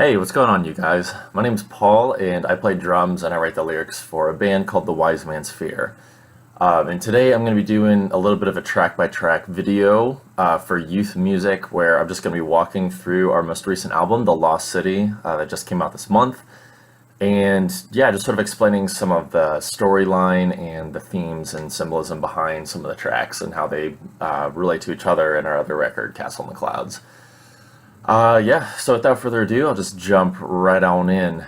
Hey, what's going on, you guys? My name's Paul, and I play drums and I write the lyrics for a band called the Wise Man's Fear. And today I'm going to be doing a little bit of a track-by-track video for youth music, where I'm just going to be walking through our most recent album, The Lost City, that just came out this month. And yeah, just sort of explaining some of the storyline and the themes and symbolism behind some of the tracks and how they relate to each other and our other record, Castle in the Clouds. Yeah, so without further ado, I'll just jump right on in.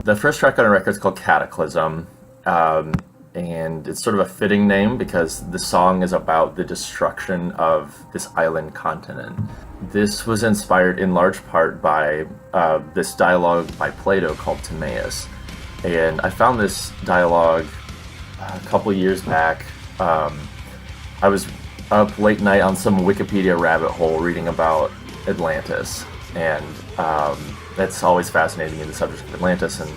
The first track on our record is called Cataclysm, and it's sort of a fitting name because the song is about the destruction of this island continent. This was inspired in large part by this dialogue by Plato called Timaeus, and I found this dialogue a couple years back. I was up late night on some Wikipedia rabbit hole reading about Atlantis, and that's always fascinating me, the subject of Atlantis and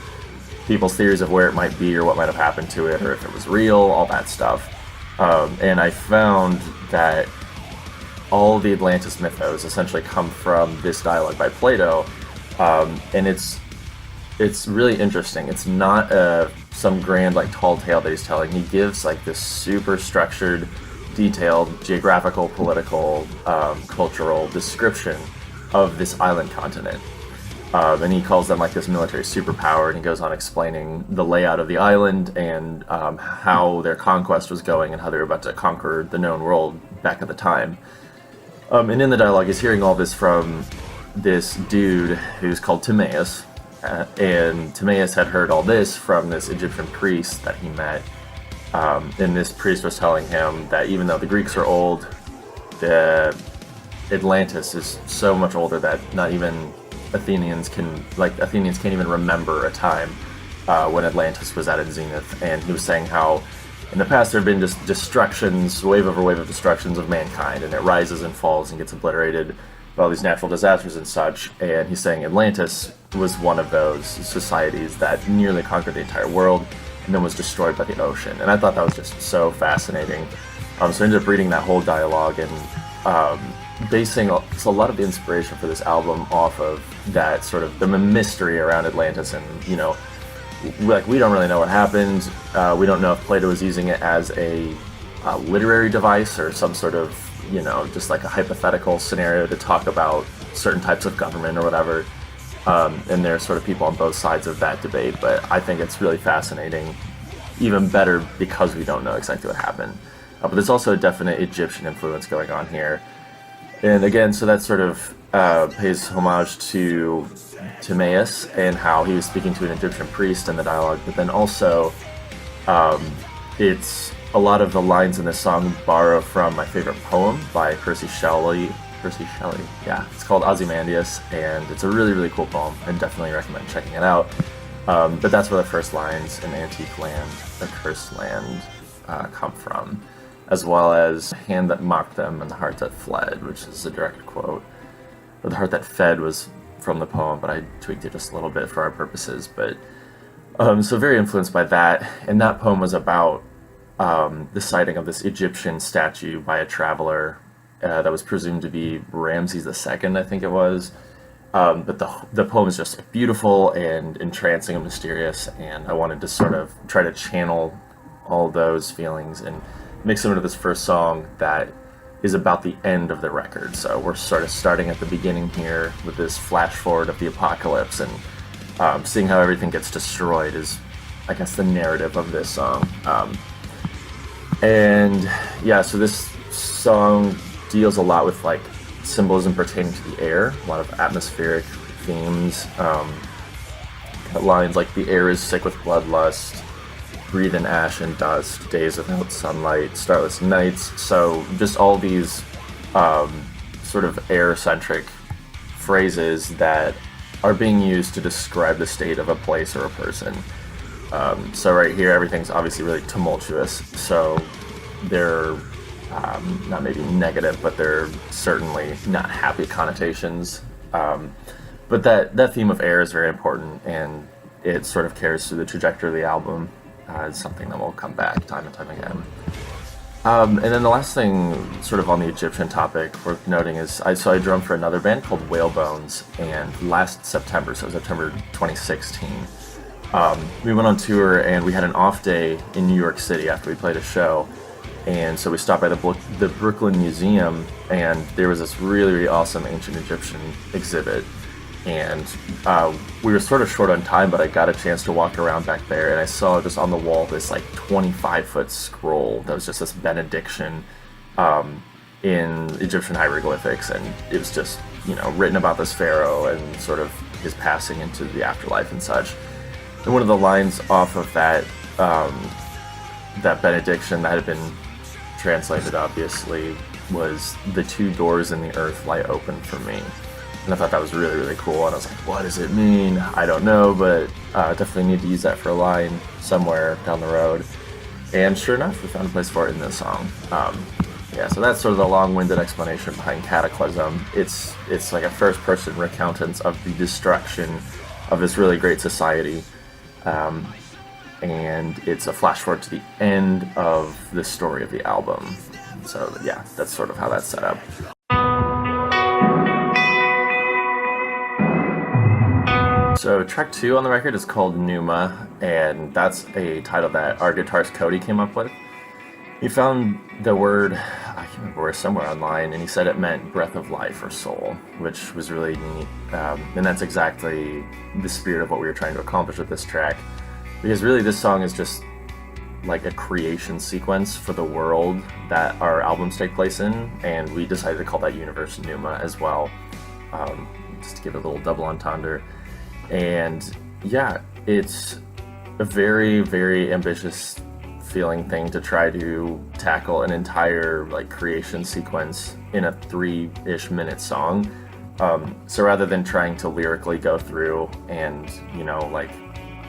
people's theories of where it might be or what might have happened to it or if it was real, all that stuff. And I found that all the Atlantis mythos essentially come from this dialogue by Plato, and it's really interesting. It's not some grand, like, tall tale that he's telling. He gives like this super structured, detailed geographical, political, cultural description of this island continent. And he calls them like this military superpower, and he goes on explaining the layout of the island and how their conquest was going and how they were about to conquer the known world back at the time. And in the dialogue, he's hearing all this from this dude who's called Timaeus, and Timaeus had heard all this from this Egyptian priest that he met. And this priest was telling him that even though the Greeks are old, the Atlantis is so much older that not even Athenians can't even remember a time when Atlantis was at its zenith. And he was saying how in the past there have been just destructions, wave over wave of destructions of mankind, and it rises and falls and gets obliterated by all these natural disasters and such. And he's saying Atlantis was one of those societies that nearly conquered the entire world and then was destroyed by the ocean. And I thought that was just so fascinating. So I ended up reading that whole dialogue and basing a lot of the inspiration for this album off of that sort of the mystery around Atlantis. And, you know, we don't really know what happened. We don't know if Plato was using it as a literary device or some sort of, you know, just like a hypothetical scenario to talk about certain types of government or whatever. And there are sort of people on both sides of that debate, but I think it's really fascinating, even better because we don't know exactly what happened. But there's also a definite Egyptian influence going on here. And again, so that sort of pays homage to Timaeus and how he was speaking to an Egyptian priest in the dialogue, but then also it's a lot of the lines in this song borrow from my favorite poem by Percy Shelley. Yeah, it's called Ozymandias, and it's a really, really cool poem. I definitely recommend checking it out. But that's where the first lines, "An antique land, a cursed land," come from, as well as "hand that mocked them and the heart that fled," which is a direct quote. Or "the heart that fed" was from the poem, but I tweaked it just a little bit for our purposes. But so very influenced by that, and that poem was about the sighting of this Egyptian statue by a traveler that was presumed to be Ramses II, I think it was. But the poem is just beautiful and entrancing and mysterious, and I wanted to sort of try to channel all those feelings and mix them into this first song that is about the end of the record. So we're sort of starting at the beginning here with this flash forward of the apocalypse, and seeing how everything gets destroyed is, I guess, the narrative of this song. And yeah, so this song deals a lot with like symbolism pertaining to the air, a lot of atmospheric themes. Lines like "the air is sick with bloodlust," "breathe in ash and dust," "days without sunlight," "starless nights." So just all these sort of air-centric phrases that are being used to describe the state of a place or a person. So right here, everything's obviously really tumultuous. So they're not maybe negative, but they're certainly not happy connotations. But that theme of air is very important, and it sort of carries through the trajectory of the album. It's something that will come back time and time again. And then the last thing, sort of on the Egyptian topic, worth noting is I drummed for another band called Whalebones, and last September, so September 2016, we went on tour and we had an off day in New York City after we played a show. And so we stopped by the Brooklyn Museum, and there was this really, really awesome ancient Egyptian exhibit. And we were sort of short on time, but I got a chance to walk around back there, and I saw just on the wall this like 25-foot scroll that was just this benediction in Egyptian hieroglyphics, and it was just, you know, written about this pharaoh and sort of his passing into the afterlife and such. And one of the lines off of that that benediction that had been translated, obviously, was, "The two doors in the earth lie open for me." And I thought that was really, really cool. And I was like, what does it mean? I don't know, but definitely need to use that for a line somewhere down the road. And sure enough, we found a place for it in this song. Yeah, so that's sort of the long-winded explanation behind Cataclysm. It's like a first-person recountant of the destruction of this really great society. And it's a flash forward to the end of the story of the album. So yeah, that's sort of how that's set up. So track 2 on the record is called Pneuma, and that's a title that our guitarist Cody came up with. He found the word, I can't remember where, somewhere online, and he said it meant breath of life or soul, which was really neat. And that's exactly the spirit of what we were trying to accomplish with this track. Because really this song is just like a creation sequence for the world that our albums take place in, and we decided to call that universe Pneuma as well, just to give it a little double entendre. And yeah, it's a very, very ambitious feeling thing to try to tackle an entire like creation sequence in a 3-ish minute song. So rather than trying to lyrically go through and, you know, like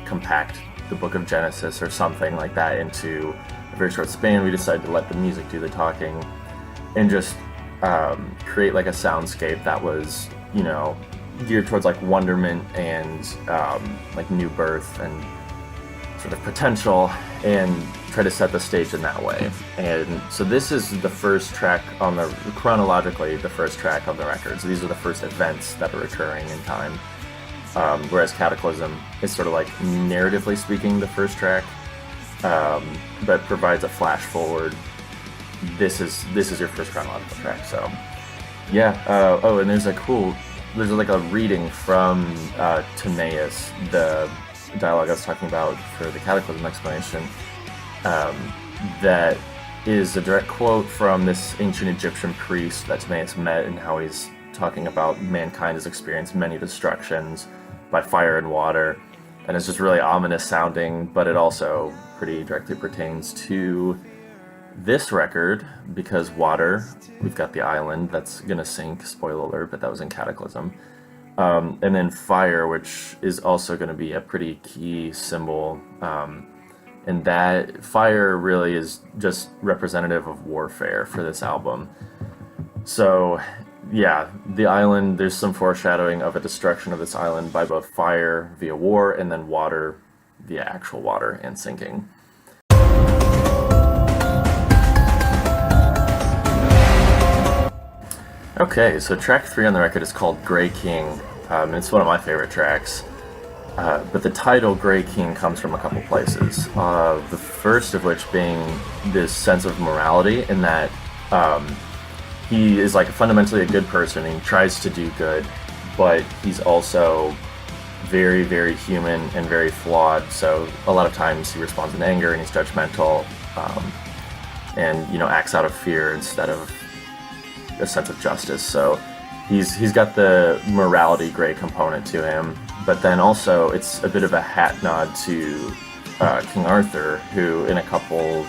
compact the book of Genesis or something like that into a very short span, we decided to let the music do the talking and just create like a soundscape that was, you know, geared towards like wonderment and like new birth and sort of potential, and try to set the stage in that way. And so this is the first track on the, chronologically, the first track on the record. So these are the first events that are occurring in time. Whereas Cataclysm is sort of like, narratively speaking, the first track, but provides a flash forward. This is your first chronological track. So yeah. Oh, and there's like a reading from Timaeus, the dialogue I was talking about for the Cataclysm explanation, that is a direct quote from this ancient Egyptian priest that Timaeus met, and how he's talking about mankind has experienced many destructions by fire and water, and it's just really ominous sounding, but it also pretty directly pertains to this record, because water, we've got the island that's gonna sink, spoiler alert, but that was in Cataclysm. And then fire, which is also gonna be a pretty key symbol, and that fire really is just representative of warfare for this album. So yeah, the island, there's some foreshadowing of a destruction of this island by both fire via war and then water via actual water and sinking. Okay, so track 3 on the record is called Grey King. It's one of my favorite tracks. But the title Grey King comes from a couple places. The first of which being this sense of morality, in that he is like fundamentally a good person and he tries to do good, but he's also very, very human and very flawed. So a lot of times he responds in anger and he's judgmental, and, you know, acts out of fear instead of a sense of justice. So he's got the morality gray component to him, but then also it's a bit of a hat nod to King Arthur, who in a couple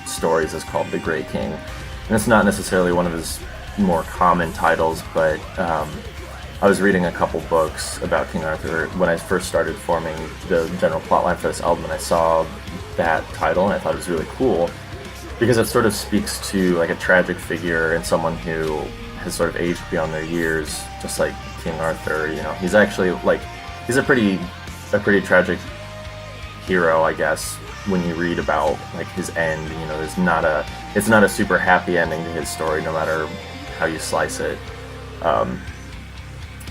stories is called the Grey King. And it's not necessarily one of his more common titles, but I was reading a couple books about King Arthur when I first started forming the general plotline for this album, and I saw that title and I thought it was really cool, because it sort of speaks to like a tragic figure and someone who has sort of aged beyond their years, just like King Arthur. You know, he's actually like, he's a pretty tragic hero, I guess, when you read about like his end. You know, it's not a super happy ending to his story, no matter how you slice it.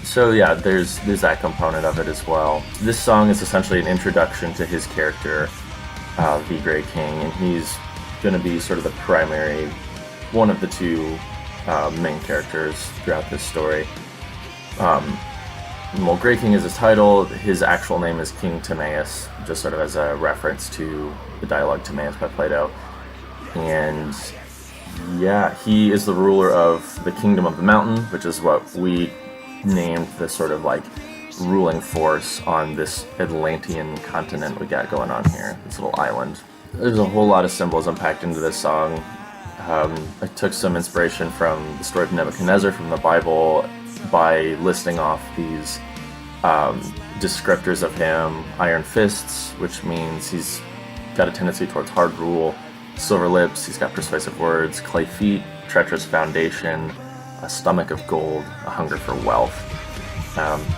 So yeah, there's that component of it as well. This song is essentially an introduction to his character, the Grey King, and he's going to be sort of the primary, one of the two main characters throughout this story. Well, Grey King is his title. His actual name is King Timaeus, just sort of as a reference to the dialogue Timaeus by Plato. And yeah, he is the ruler of the Kingdom of the Mountain, which is what we named the sort of like ruling force on this Atlantean continent we got going on here, this little island. There's a whole lot of symbolism packed into this song. I took some inspiration from the story of Nebuchadnezzar from the Bible by listing off these descriptors of him: iron fists, which means he's got a tendency towards hard rule; silver lips, he's got persuasive words; clay feet, treacherous foundation; a stomach of gold, a hunger for wealth.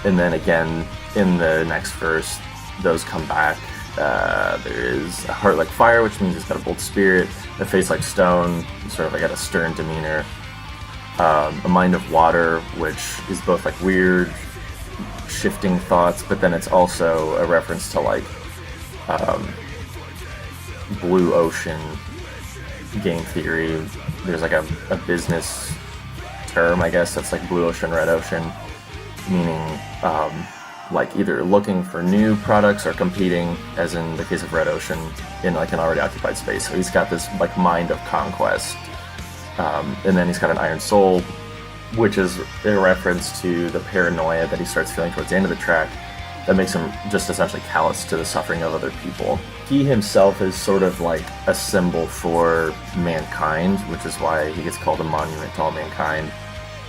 And then again, in the next verse, those come back. There is a heart like fire, which means he's got a bold spirit; a face like stone, sort of like got a stern demeanor; a mind of water, which is both like weird, shifting thoughts, but then it's also a reference to like blue ocean game theory. There's like a business term, I guess, that's like blue ocean, red ocean, meaning like either looking for new products or competing, as in the case of red ocean, in like an already occupied space. So he's got this like mind of conquest. And then he's got an iron soul, which is a reference to the paranoia that he starts feeling towards the end of the track that makes him just essentially callous to the suffering of other people. He himself is sort of like a symbol for mankind, which is why he gets called a monument to all mankind.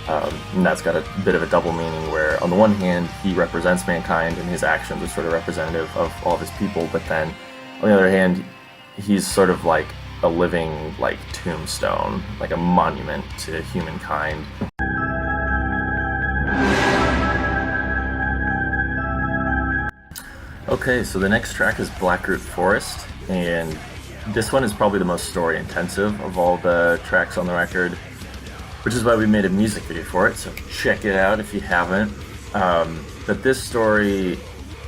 And that's got a bit of a double meaning where, on the one hand, he represents mankind and his actions are sort of representative of all of his people, but then, on the other hand, he's sort of like a living like tombstone, like a monument to humankind. Okay, so the next track is Blackroot Forest, and this one is probably the most story intensive of all the tracks on the record, which is why we made a music video for it, so check it out if you haven't. But this story,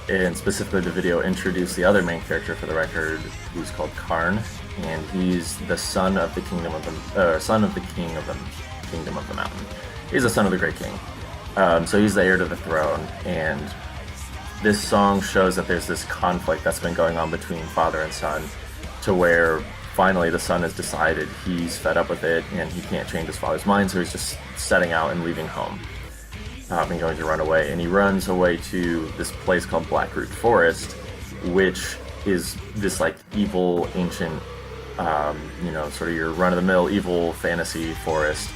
and specifically the video, introduced the other main character for the record, who's called Karn, and he's the son of the king of the Kingdom of the Mountain. He's the son of the Great King. So he's the heir to the throne, and this song shows that there's this conflict that's been going on between father and son, to where finally the son has decided he's fed up with it and he can't change his father's mind, so he's just setting out and leaving home and going to run away. And he runs away to this place called Blackroot Forest, which is this like evil, ancient, sort of your run-of-the-mill evil fantasy forest.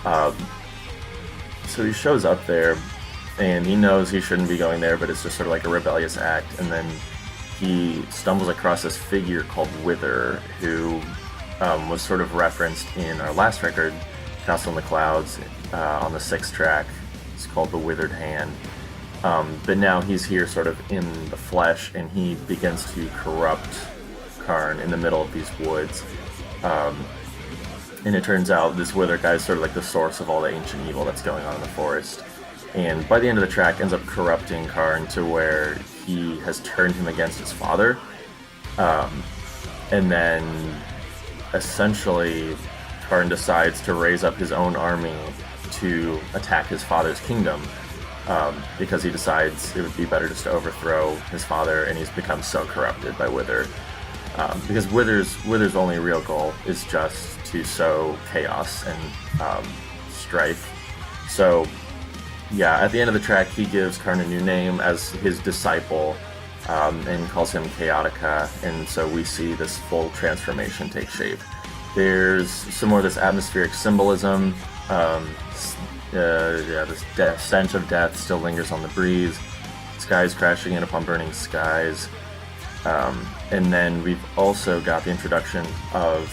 So he shows up there, and he knows he shouldn't be going there, but it's just sort of like a rebellious act. And then he stumbles across this figure called Wither, who was sort of referenced in our last record, Castle in the Clouds, on the 6th track. It's called The Withered Hand. But now he's here sort of in the flesh, and he begins to corrupt Karn in the middle of these woods. And it turns out this Wither guy is sort of like the source of all the ancient evil that's going on in the forest. And by the end of the track, ends up corrupting Karn to where he has turned him against his father. And then essentially Karn decides to raise up his own army to attack his father's kingdom, because he decides it would be better just to overthrow his father, and he's become so corrupted by Wither. Because Wither's only real goal is just to sow chaos and strife. So yeah, at the end of the track, he gives Karn a new name as his disciple, and calls him Chaotica, and so we see this full transformation take shape. There's some more of this atmospheric symbolism. This stench of death still lingers on the breeze. Skies crashing in upon burning skies. And then we've also got the introduction of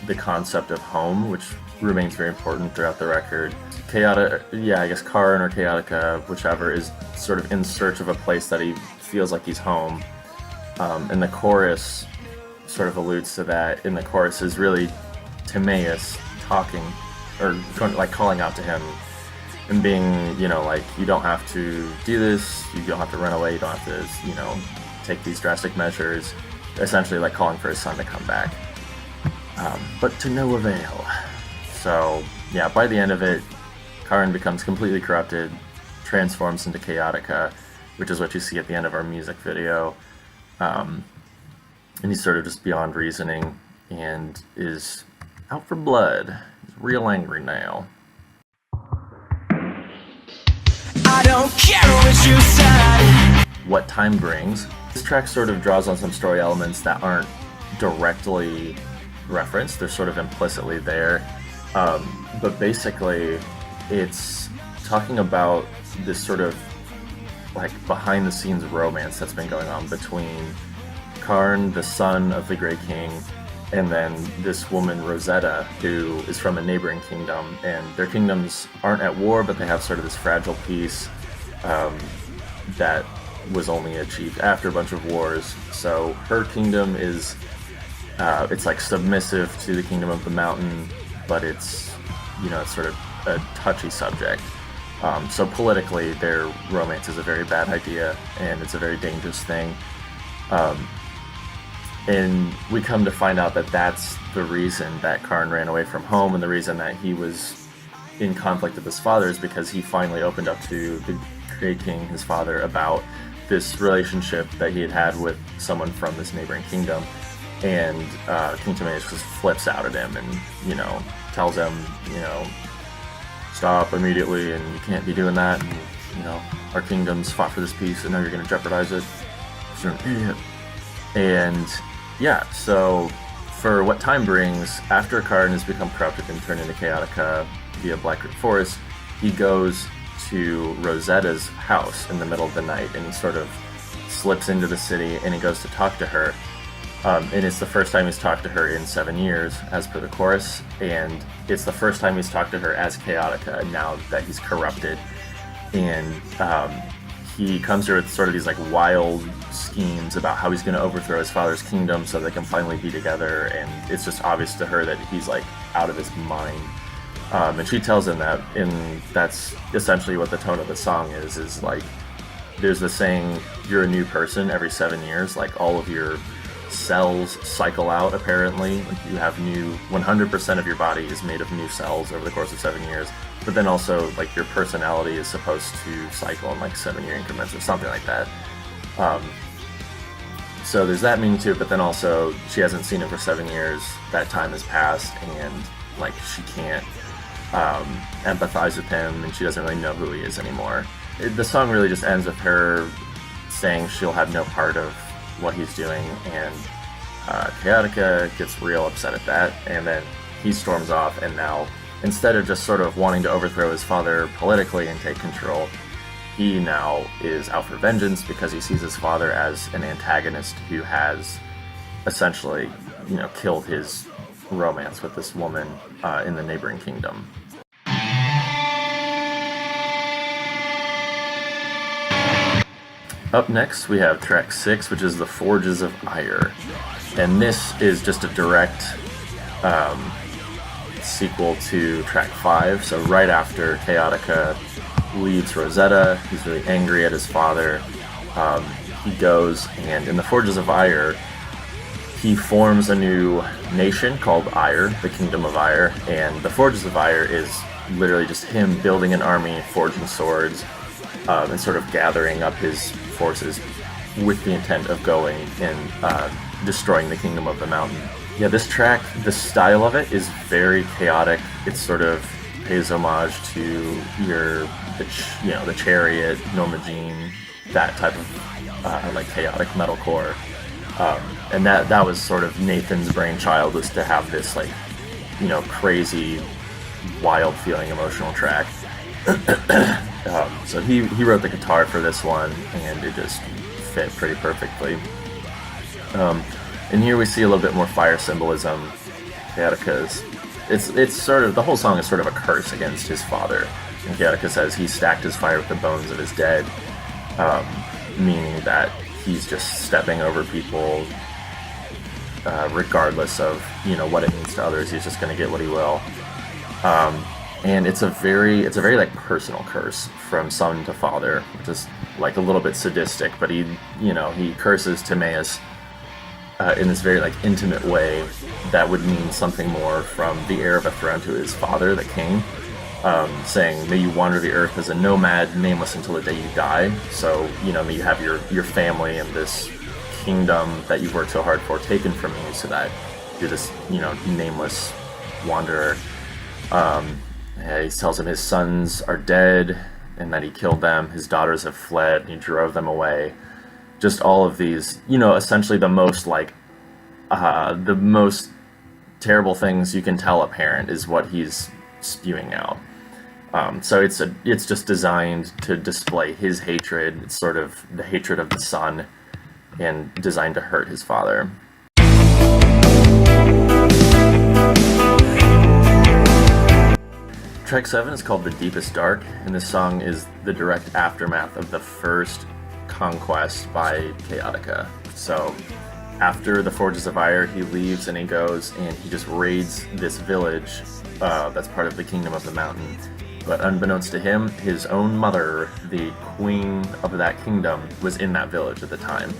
the concept of home, which remains very important throughout the record. I guess Karn or Chaotica, whichever, is sort of in search of a place that he feels like he's home. And the chorus sort of alludes to that. In the chorus is really Timaeus talking, or like calling out to him and being, you know, like, you don't have to do this, you don't have to run away, you don't have to, you know, take these drastic measures, essentially like calling for his son to come back. But to no avail. So yeah, by the end of it, Karn becomes completely corrupted, transforms into Chaotica, which is what you see at the end of our music video. And he's sort of just beyond reasoning and is out for blood. He's real angry now. I don't care what you said. What Time Brings. This track sort of draws on some story elements that aren't directly referenced. They're sort of implicitly there. But basically, it's talking about this sort of like behind the scenes romance that's been going on between Karn, the son of the Grey King, and then this woman Rosetta, who is from a neighboring kingdom, and their kingdoms aren't at war, but they have sort of this fragile peace that was only achieved after a bunch of wars. So her kingdom is it's like submissive to the kingdom of the mountain, but it's, you know, it's sort of a touchy subject. So politically, their romance is a very bad idea, and it's a very dangerous thing. And we come to find out that that's the reason that Karn ran away from home, and the reason that he was in conflict with his father is because he finally opened up to the Grey King, his father, about this relationship that he had had with someone from this neighboring kingdom. And King Timaeus just flips out at him and, you know, tells him, you know, stop immediately, and you can't be doing that, and, you know, our kingdoms fought for this peace, and now you're going to jeopardize it. You're an idiot. And yeah, so for What Time Brings, after Karn has become corrupted and turned into Chaotica via Blackroot Forest, he goes to Rosetta's house in the middle of the night, and he sort of slips into the city, and he goes to talk to her. And it's the first time he's talked to her in 7 years, as per the chorus, and it's the first time he's talked to her as Chaotica, now that he's corrupted. And he comes here with sort of these like wild schemes about how he's going to overthrow his father's kingdom so they can finally be together, and it's just obvious to her that he's like out of his mind. And she tells him that, and that's essentially what the tone of the song is like, there's the saying, you're a new person every 7 years, like all of your cells cycle out, apparently. Like you have new, 100% of your body is made of new cells over the course of 7 years, but then also like your personality is supposed to cycle in like 7-year increments or something like that. So there's that meaning to it, but then also she hasn't seen him for 7 years, that time has passed, and like she can't empathize with him, and she doesn't really know who he is anymore. The song really just ends with her saying she'll have no part of what he's doing, and Chaotica gets real upset at that, and then he storms off, and now instead of just sort of wanting to overthrow his father politically and take control, he now is out for vengeance because he sees his father as an antagonist who has essentially, you know, killed his romance with this woman in the neighboring kingdom. Up next, we have track 6, which is The Forges of Ire. And this is just a direct sequel to track 5. So right after Chaotica leaves Rosetta, he's really angry at his father. He goes, and in The Forges of Ire, he forms a new nation called Ire, the Kingdom of Ire. And The Forges of Ire is literally just him building an army, forging swords, and sort of gathering up his forces with the intent of going and destroying the Kingdom of the Mountain. Yeah, this track, the style of it is very chaotic. It sort of pays homage to the Chariot, Norma Jean, that type of like chaotic metalcore. And that was sort of Nathan's brainchild, was to have this like, you know, crazy, wild feeling emotional track. So he wrote the guitar for this one, and it just fit pretty perfectly. And here we see a little bit more fire symbolism. Chaotica's, it's sort of, the whole song is sort of a curse against his father. And Chaotica says he stacked his fire with the bones of his dead, meaning that he's just stepping over people, regardless of what it means to others. He's just going to get what he will. And it's a very like personal curse from son to father, just like a little bit sadistic. But he curses Timaeus in this very like intimate way that would mean something more from the heir of a throne to his father, the king, saying, "May you wander the earth as a nomad, nameless until the day you die." So may you have your family and this kingdom that you've worked so hard for taken from you, so that you're this nameless wanderer. He tells him his sons are dead and that he killed them. His daughters have fled and he drove them away. Just all of these, essentially the most terrible things you can tell a parent is what he's spewing out. So it's just designed to display his hatred. It's sort of the hatred of the son, and designed to hurt his father. Track 7 is called The Deepest Dark, and this song is the direct aftermath of the first conquest by Chaotica. So after the Forges of Ire, he leaves and he goes and he just raids this village that's part of the Kingdom of the Mountain. But unbeknownst to him, his own mother, the queen of that kingdom, was in that village at the time.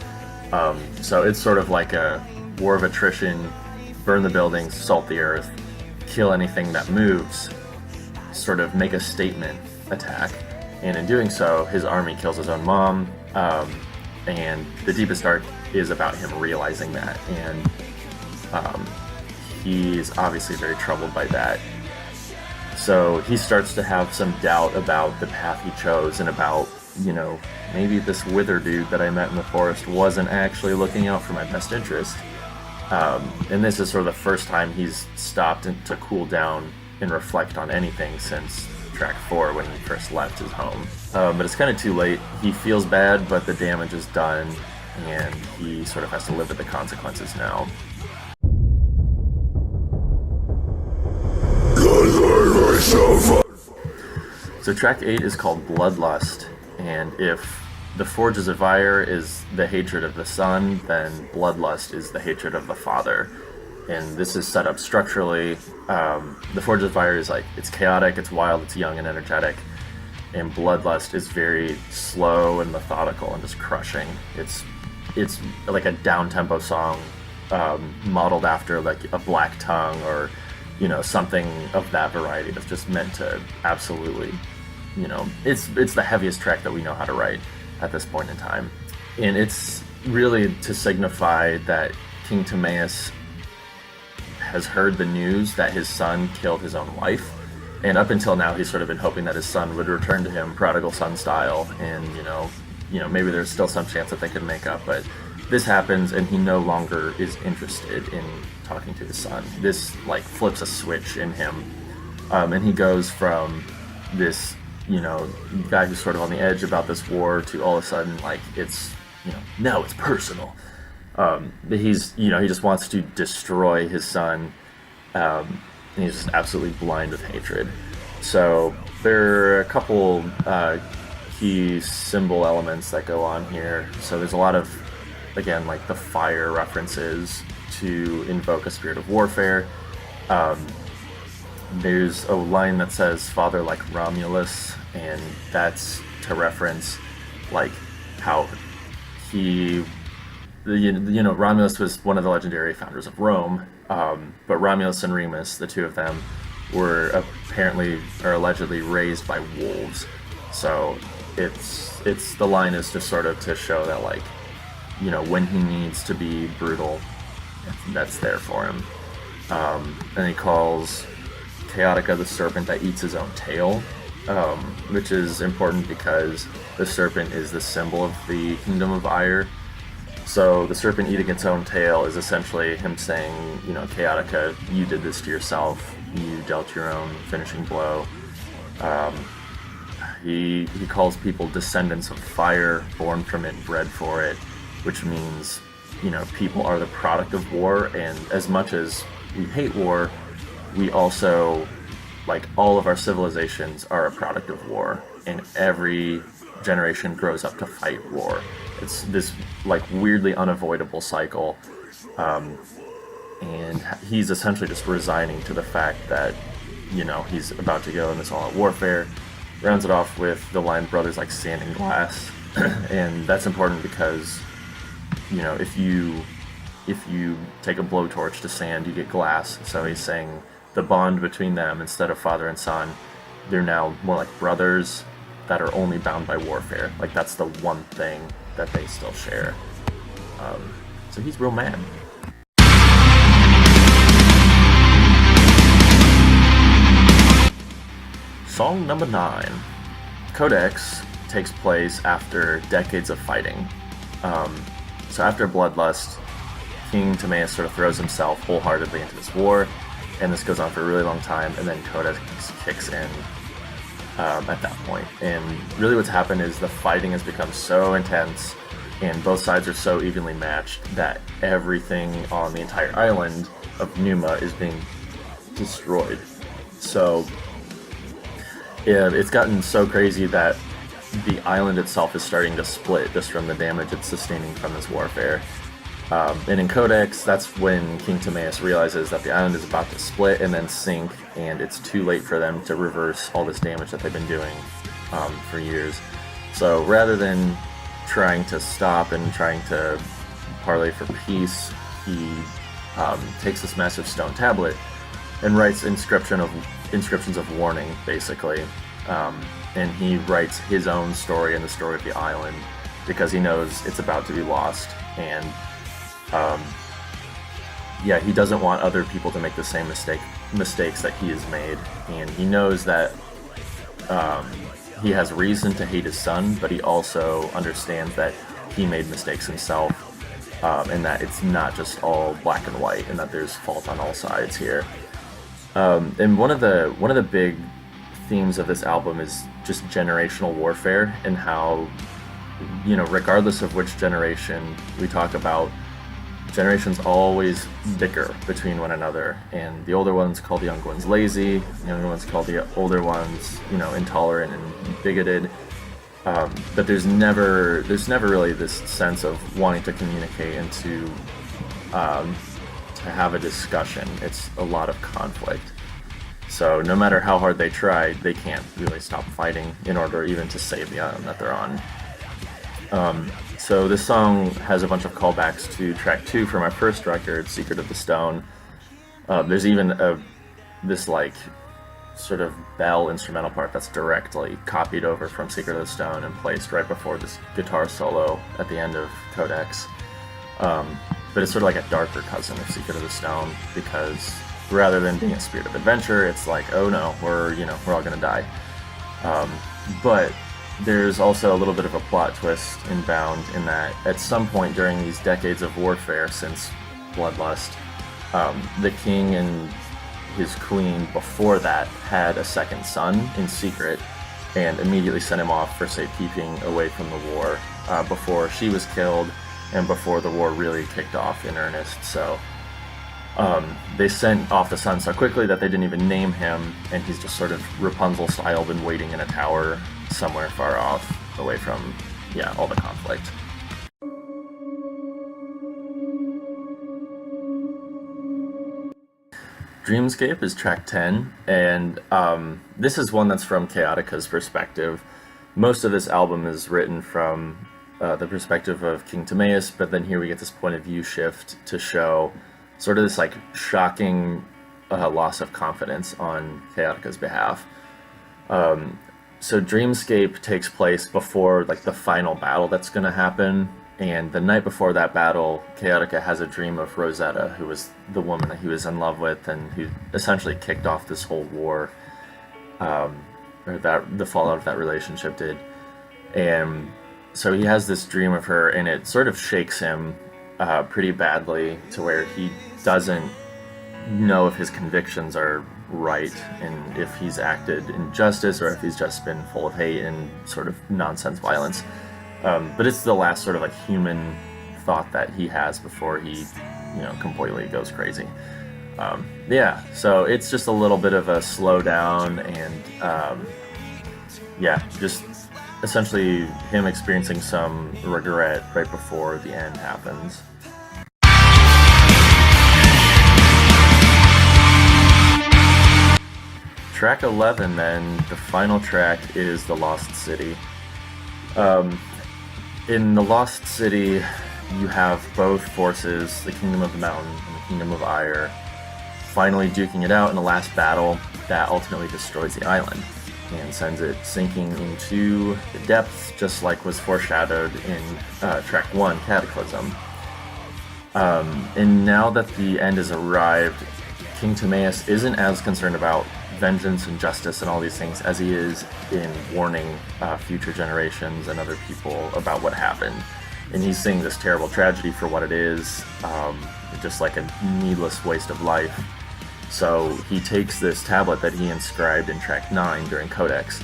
So it's sort of like a war of attrition, burn the buildings, salt the earth, kill anything that moves, sort of make a statement attack. And in doing so, his army kills his own mom, and The Deepest Dark is about him realizing that, and he's obviously very troubled by that. So he starts to have some doubt about the path he chose, and about, maybe this wither dude that I met in the forest wasn't actually looking out for my best interest. And this is sort of the first time he's stopped to cool down and reflect on anything since track 4, when he first left his home. But it's kind of too late. He feels bad, but the damage is done, and he sort of has to live with the consequences now. So track 8 is called Bloodlust, and if the Forges of Ire is the hatred of the son, then Bloodlust is the hatred of the father. And this is set up structurally. The Forges of Ire is it's chaotic, it's wild, it's young and energetic. And Bloodlust is very slow and methodical and just crushing. It's like a down-tempo song, modeled after like a Black Tongue or something of that variety, that's just meant to absolutely, it's the heaviest track that we know how to write at this point in time. And it's really to signify that King Timaeus has heard the news that his son killed his own wife, and up until now he's sort of been hoping that his son would return to him, prodigal son style, and maybe there's still some chance that they could make up. But this happens, and he no longer is interested in talking to his son. This flips a switch in him, and he goes from this guy who's sort of on the edge about this war to all of a sudden it's now it's personal. He just wants to destroy his son, and he's just absolutely blind with hatred. So there are a couple key symbol elements that go on here. So there's a lot of, again, the fire references to invoke a spirit of warfare. There's a line that says "Father like Romulus," and that's to reference how he, Romulus was one of the legendary founders of Rome, but Romulus and Remus, the two of them, were apparently or allegedly raised by wolves. So it's the line is just sort of to show that when he needs to be brutal, that's there for him. And he calls Chaotica the serpent that eats his own tail, which is important because the serpent is the symbol of the Kingdom of Ire. So the serpent eating its own tail is essentially him saying, Chaotica, you did this to yourself. You dealt your own finishing blow. He calls people descendants of fire, born from it, bred for it, which means, people are the product of war, and as much as we hate war, we also, all of our civilizations are a product of war, and every generation grows up to fight war. It's this like weirdly unavoidable cycle, and he's essentially just resigning to the fact that he's about to go in this all-out warfare. Rounds it off with the line "brothers like sand and glass," and that's important because if you take a blowtorch to sand, you get glass. So he's saying the bond between them, instead of father and son, they're now more like brothers that are only bound by warfare. Like that's the one thing that they still share. So he's real mad. Song number 9. Codex takes place after decades of fighting. So after Bloodlust, King Timaeus sort of throws himself wholeheartedly into this war, and this goes on for a really long time, and then Codex kicks in at that point. And really what's happened is the fighting has become so intense, and both sides are so evenly matched that everything on the entire island of Numa is being destroyed. So it's gotten so crazy that the island itself is starting to split just from the damage it's sustaining from this warfare. And in Codex, that's when King Timaeus realizes that the island is about to split and then sink, and it's too late for them to reverse all this damage that they've been doing for years. So rather than trying to stop and trying to parley for peace, he takes this massive stone tablet and writes inscriptions of warning, basically. And he writes his own story and the story of the island because he knows it's about to be lost. And he doesn't want other people to make the same mistakes that he has made. And he knows that he has reason to hate his son, but he also understands that he made mistakes himself, and that it's not just all black and white, and that there's fault on all sides here. And one of the big themes of this album is just generational warfare, and how, regardless of which generation we talk about, generations always bicker between one another, and the older ones call the younger ones lazy, the younger ones call the older ones, intolerant and bigoted. But there's never really this sense of wanting to communicate and to have a discussion. It's a lot of conflict. So no matter how hard they try, they can't really stop fighting in order even to save the island that they're on. So this song has a bunch of callbacks to track 2 from our first record, Secret of the Stone. There's even this like sort of bell instrumental part that's directly copied over from Secret of the Stone and placed right before this guitar solo at the end of Codex. But it's sort of like a darker cousin of Secret of the Stone, because rather than being a spirit of adventure, it's like, oh no, we're all gonna die. But there's also a little bit of a plot twist in Bound, in that at some point during these decades of warfare since Bloodlust, the king and his queen before that had a second son in secret, and immediately sent him off for safekeeping away from the war before she was killed and before the war really kicked off in earnest. So they sent off the son so quickly that they didn't even name him, and he's just sort of Rapunzel-style been waiting in a tower somewhere far off, away from all the conflict. Dreamscape is track 10, and this is one that's from Chaotica's perspective. Most of this album is written from the perspective of King Timaeus, but then here we get this point of view shift to show sort of this like shocking loss of confidence on Chaotica's behalf. So Dreamscape takes place before like the final battle that's going to happen, and the night before that battle, Chaotica has a dream of Rosetta, who was the woman that he was in love with and who essentially kicked off this whole war, or that the fallout of that relationship did. And so he has this dream of her, and it sort of shakes him pretty badly, to where he doesn't know if his convictions are right and if he's acted in justice or if he's just been full of hate and sort of nonsense violence. But it's the last sort of like human thought that he has before he, completely goes crazy. So it's just a little bit of a slowdown, and just essentially him experiencing some regret right before the end happens. Track 11, then, the final track is The Lost City. In The Lost City, you have both forces, the Kingdom of the Mountain and the Kingdom of Ire, finally duking it out in the last battle that ultimately destroys the island and sends it sinking into the depths, just like was foreshadowed in Track 1, Cataclysm. And now that the end has arrived, King Timaeus isn't as concerned about vengeance and justice and all these things as he is in warning future generations and other people about what happened. And he's seeing this terrible tragedy for what it is, just like a needless waste of life. So he takes this tablet that he inscribed in Track 9 during Codex,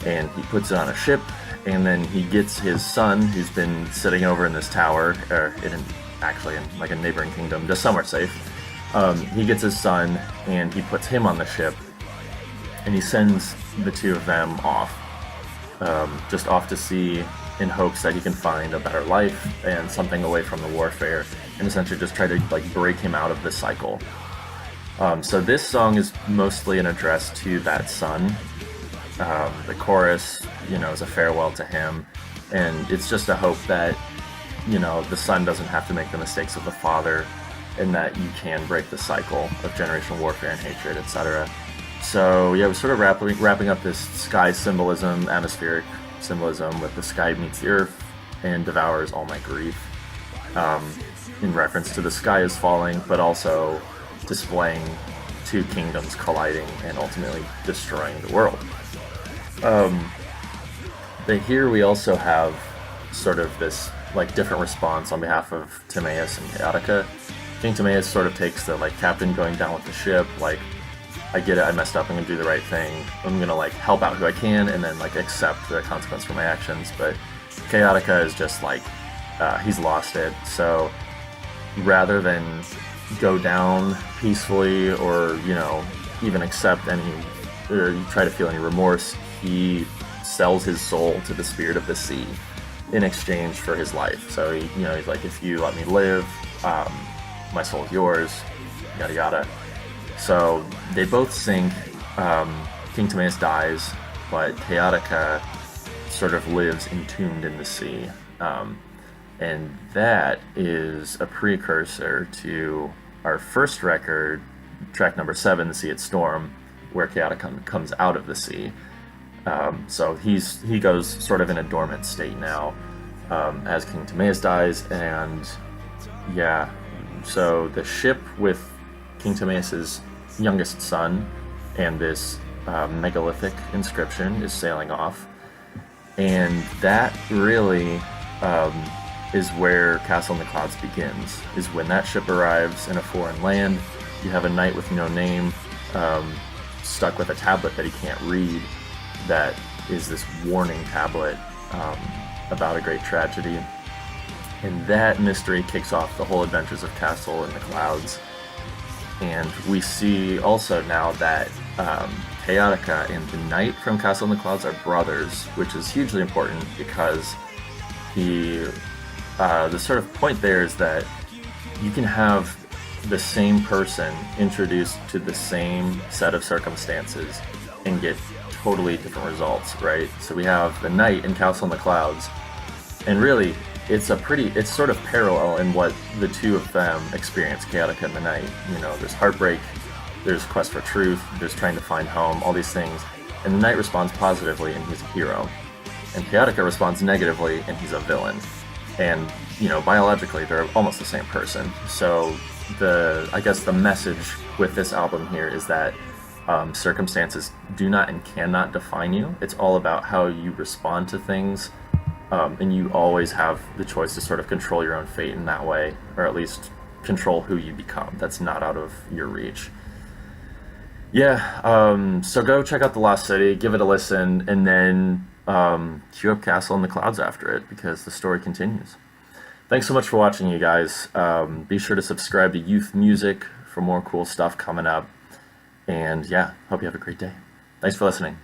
and he puts it on a ship, and then he gets his son, who's been sitting over in this tower, or actually in like a neighboring kingdom, just somewhere safe. He gets his son, and he puts him on the ship, and he sends the two of them off, just off to sea, in hopes that he can find a better life and something away from the warfare, and essentially just try to like break him out of this cycle. So this song is mostly an address to that son. The chorus, is a farewell to him, and it's just a hope that, the son doesn't have to make the mistakes of the father, and that you can break the cycle of generational warfare and hatred, etc. So yeah, we're sort of wrapping up this sky symbolism, atmospheric symbolism, with the sky meets the earth and devours all my grief, in reference to the sky is falling, but also displaying two kingdoms colliding and ultimately destroying the world. But here we also have sort of this like different response on behalf of Timaeus and Chaotica. King Timaeus sort of takes the like captain going down with the ship, like, I get it, I messed up, I'm gonna do the right thing, I'm gonna like help out who I can and then like accept the consequence for my actions. But Chaotica is just like, he's lost it. So rather than go down peacefully or, even accept any, or try to feel any remorse, he sells his soul to the spirit of the sea in exchange for his life. So he's like, if you let me live, my soul is yours, yada yada. So they both sink. King Timaeus dies, but Chaotica sort of lives entombed in the sea. And that is a precursor to our first record, track number 7, The Sea at Storm, where Chaotica comes out of the sea. So he goes sort of in a dormant state now, as King Timaeus dies. And yeah, so the ship with King Timaeus' youngest son and this megalithic inscription is sailing off, and that really is where Castle in the Clouds begins, is when that ship arrives in a foreign land. You have a knight with no name, stuck with a tablet that he can't read, that is this warning tablet about a great tragedy. And that mystery kicks off the whole adventures of Castle in the Clouds. And we see also now that Chaotica and the knight from Castle in the Clouds are brothers, which is hugely important because the sort of point there is that you can have the same person introduced to the same set of circumstances and get totally different results, right? So we have the knight in Castle in the Clouds, and really it's sort of parallel in what the two of them experience, Chaotica and the knight. There's heartbreak, there's quest for truth, there's trying to find home, all these things. And the knight responds positively and he's a hero. And Chaotica responds negatively and he's a villain. And, biologically they're almost the same person. So I guess the message with this album here is that circumstances do not and cannot define you. It's all about how you respond to things. And you always have the choice to sort of control your own fate in that way, or at least control who you become. That's not out of your reach. Yeah, so go check out The Lost City, give it a listen, and then queue up Castle in the Clouds after it, because the story continues. Thanks so much for watching, you guys. Be sure to subscribe to Youth Music for more cool stuff coming up. And yeah, hope you have a great day. Thanks for listening.